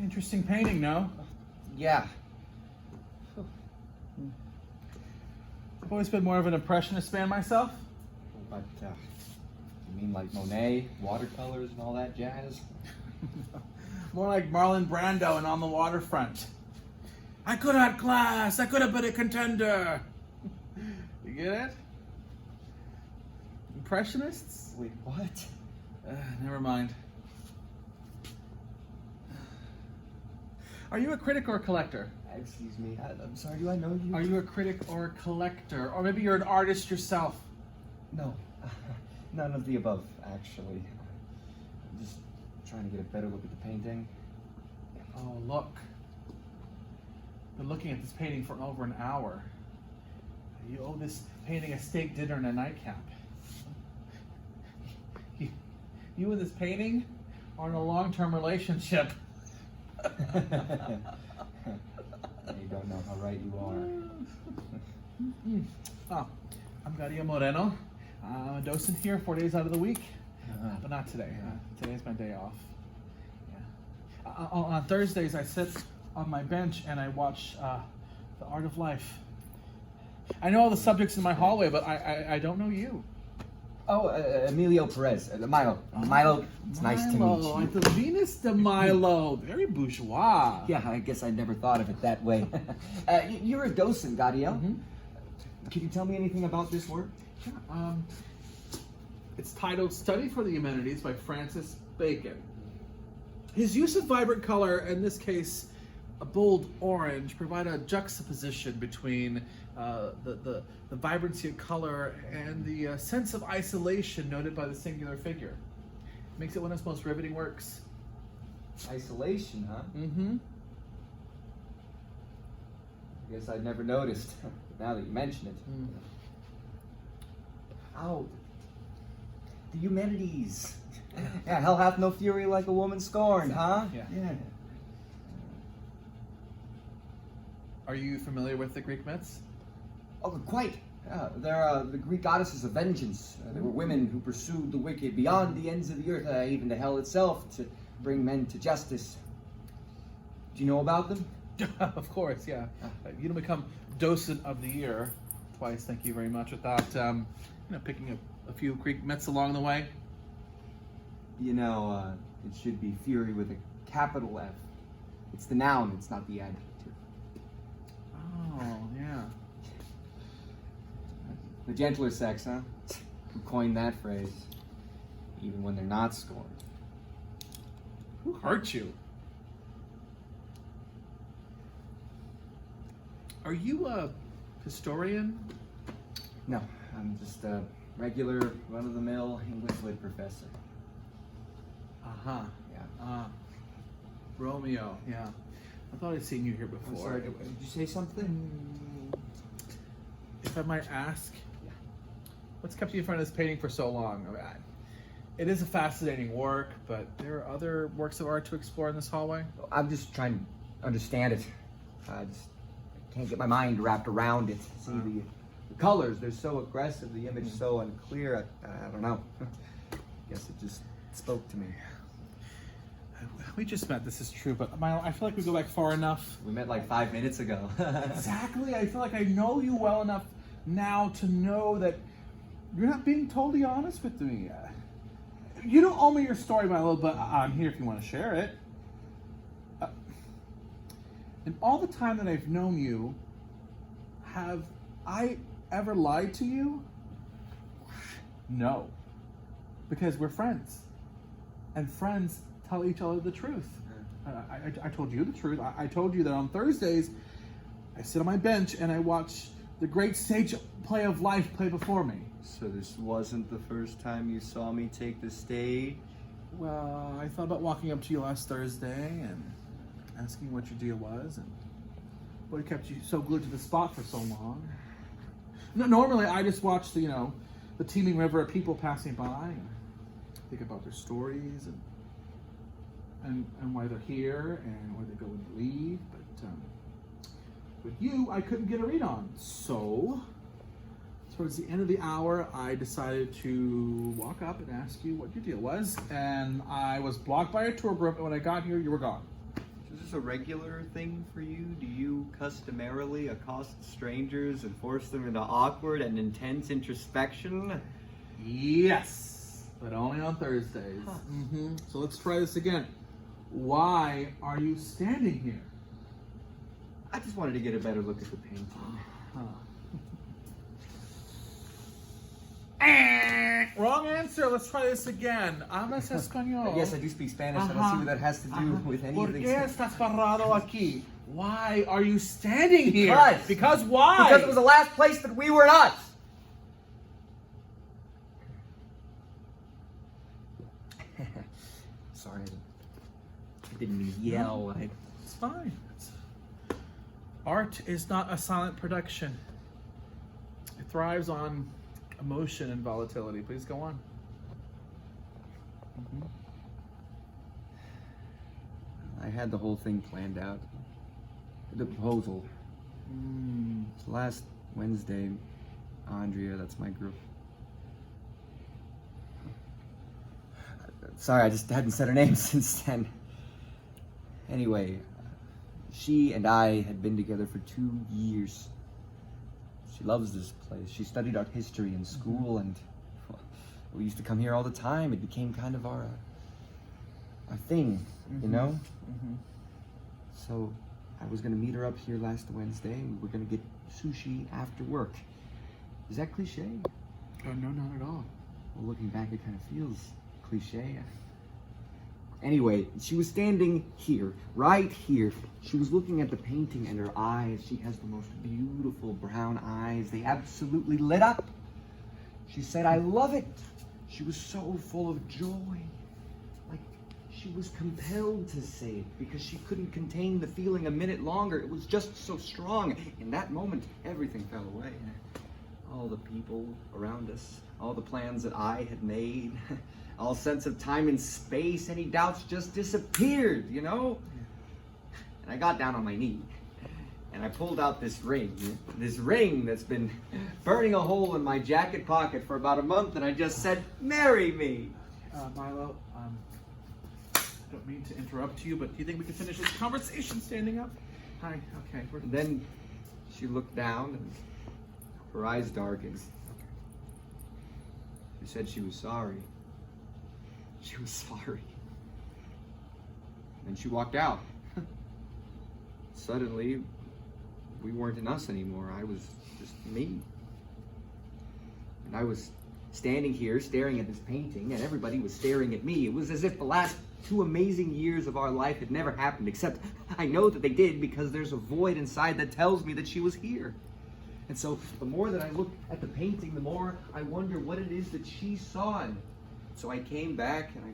Interesting painting, no? Yeah. I've always been more of an impressionist fan myself. But, you mean like Monet, watercolors and all that jazz? More like Marlon Brando and On the Waterfront. I could have had class. I could have been a contender. You get it? Impressionists? Wait, what? Never mind. Are you a critic or a collector? Excuse me, I'm sorry, do I know you? Are you a critic or a collector? Or maybe you're an artist yourself? No, none of the above, actually. I'm just trying to get a better look at the painting. Oh, look. Been looking at this painting for over an hour. You owe this painting a steak dinner and a nightcap. You and this painting are in a long-term relationship. You don't know how right you are. Oh, I'm Garia Moreno. I'm a docent here 4 days out of the week, but not today. Today's my day off. Yeah. On Thursdays, I sit on my bench and I watch The Art of Life. I know all the subjects in my hallway, but I don't know you. Oh, Emilio Perez, Milo. Milo, it's nice to meet you. Like the Venus de Milo. Very bourgeois. Yeah, I guess I never thought of it that way. You're a docent, Gadiel. Mm-hmm. Can you tell me anything about this work? Yeah, it's titled Study for the Humanities by Francis Bacon. His use of vibrant color, in this case a bold orange, provide a juxtaposition between the vibrancy of color and the sense of isolation noted by the singular figure. Makes it one of his most riveting works. Isolation, huh? Mm-hmm. I guess I'd never noticed, now that you mention it. Mm. Oh, the humanities. Yeah, hell hath no fury like a woman scorned, huh? Yeah. Are you familiar with the Greek myths? Oh, quite. Yeah, they're the Greek goddesses of vengeance. They were women who pursued the wicked beyond the ends of the earth, even to hell itself, to bring men to justice. Do you know about them? Of course, yeah. You don't become docent of the year twice, thank you very much, without picking a few Greek myths along the way. You know, it should be fury with a capital F. It's the noun, it's not the adjective. Oh, yeah. The gentler sex, huh? Who coined that phrase? Even when they're not scorned. Who hurt you? Are you a historian? No, I'm just a regular, run-of-the-mill English lit professor. Uh-huh. Yeah. Romeo, yeah. I thought I'd seen you here before. I'm sorry, did you say something? If I might ask, Yeah. what's kept you in front of this painting for so long? It is a fascinating work, but there are other works of art to explore in this hallway? I'm just trying to understand it. I just can't get my mind wrapped around it. See, the colors, they're so aggressive, the image so unclear, I don't know. Guess it just spoke to me. We just met, this is true, but Milo, I feel like we go back far enough. We met like 5 minutes ago. Exactly, I feel like I know you well enough now to know that you're not being totally honest with me. You don't owe me your story, Milo, but I'm here if you want to share it. In all the time that I've known you, have I ever lied to you? No. Because we're friends. And friends tell each other the truth. I told you the truth. I told you that on Thursdays, I sit on my bench and I watch the great stage play of life play before me. So this wasn't the first time you saw me take the stage? Well, I thought about walking up to you last Thursday and asking what your deal was and what had kept you so glued to the spot for so long. No, normally I just watch the teeming river of people passing by and think about their stories and why they're here and where they go when they leave. But with you, I couldn't get a read on. So towards the end of the hour, I decided to walk up and ask you what your deal was. And I was blocked by a tour group, and when I got here, you were gone. Is this a regular thing for you? Do you customarily accost strangers and force them into awkward and intense introspection? Yes, but only on Thursdays. Huh. So let's try this again. Why are you standing here? I just wanted to get a better look at the painting. Wrong answer. Let's try this again. Hablas español. Yes, I do speak Spanish. I don't see what that has to do with ¿Por anything. qué estás parado aquí? Why are you standing here? Because why? Because it was the last place that we were not. Sorry, I didn't mean to yell. It's fine. Art is not a silent production. It thrives on emotion and volatility. Please go on. I had the whole thing planned out. The proposal. Last Wednesday, Andrea, that's my girl. Sorry, I just hadn't said her name since then. Anyway, she and I had been together for 2 years. She loves this place. She studied art history in school, and well, we used to come here all the time. It became kind of our thing, you know? So I was gonna meet her up here last Wednesday, and we were gonna get sushi after work. Is that cliche? Oh, no, not at all. Well, looking back, it kind of feels cliche. Anyway, she was standing here, right here. She was looking at the painting, and her eyes, she has the most beautiful brown eyes. They absolutely lit up. She said, "I love it." She was so full of joy. Like, she was compelled to say it because she couldn't contain the feeling a minute longer. It was just so strong. In that moment, everything fell away. All the people around us, all the plans that I had made, all sense of time and space, any doubts just disappeared, you know? And I got down on my knee, and I pulled out this ring that's been burning a hole in my jacket pocket for about a month, and I just said, "Marry me." Milo, I don't mean to interrupt you, but do you think we can finish this conversation standing up? Hi, okay. And then she looked down, and her eyes darkened. She said she was sorry. She was sorry. And she walked out. Suddenly, we weren't in us anymore. I was just me. And I was standing here staring at this painting, and everybody was staring at me. It was as if the last 2 amazing years of our life had never happened, except I know that they did because there's a void inside that tells me that she was here. And so the more that I look at the painting, the more I wonder what it is that she saw. And so I came back and I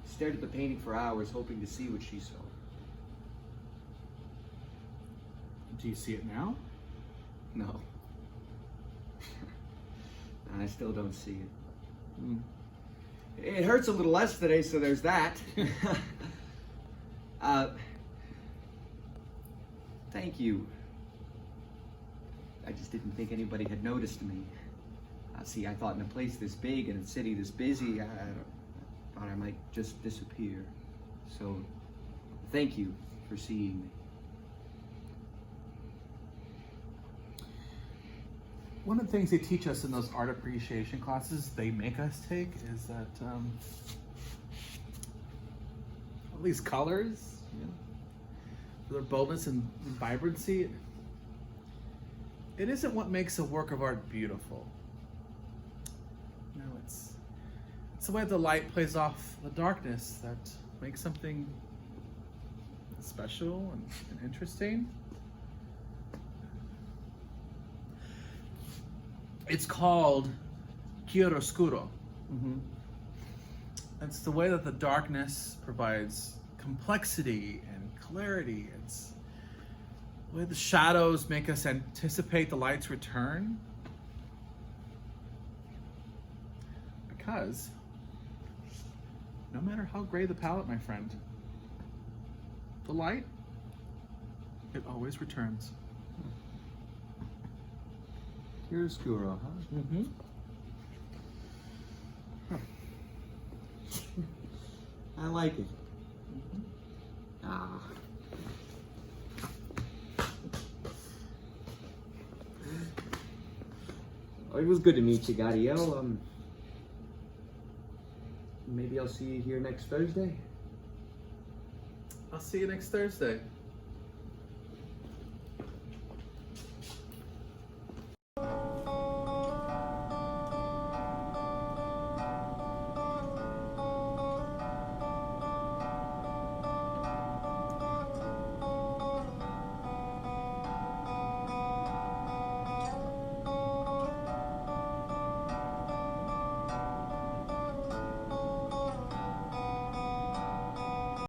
stared at the painting for hours, hoping to see what she saw. Do you see it now? No. And I still don't see it. It hurts a little less today, so there's that. Thank you. I just didn't think anybody had noticed me. See, I thought in a place this big, in a city this busy, I thought I might just disappear. So, thank you for seeing me. One of the things they teach us in those art appreciation classes they make us take is that all these colors, their boldness and vibrancy, it isn't what makes a work of art beautiful. No, it's the way the light plays off the darkness that makes something special and interesting. It's called Chiaroscuro. It's the way that the darkness provides complexity and clarity. It's the way the shadows make us anticipate the light's return. Because no matter how gray the palette, my friend, the light, it always returns. Chiaroscuro, huh? I like it. Ah. Oh, it was good to meet you, Gadiel. Maybe I'll see you here next Thursday. I'll see you next Thursday.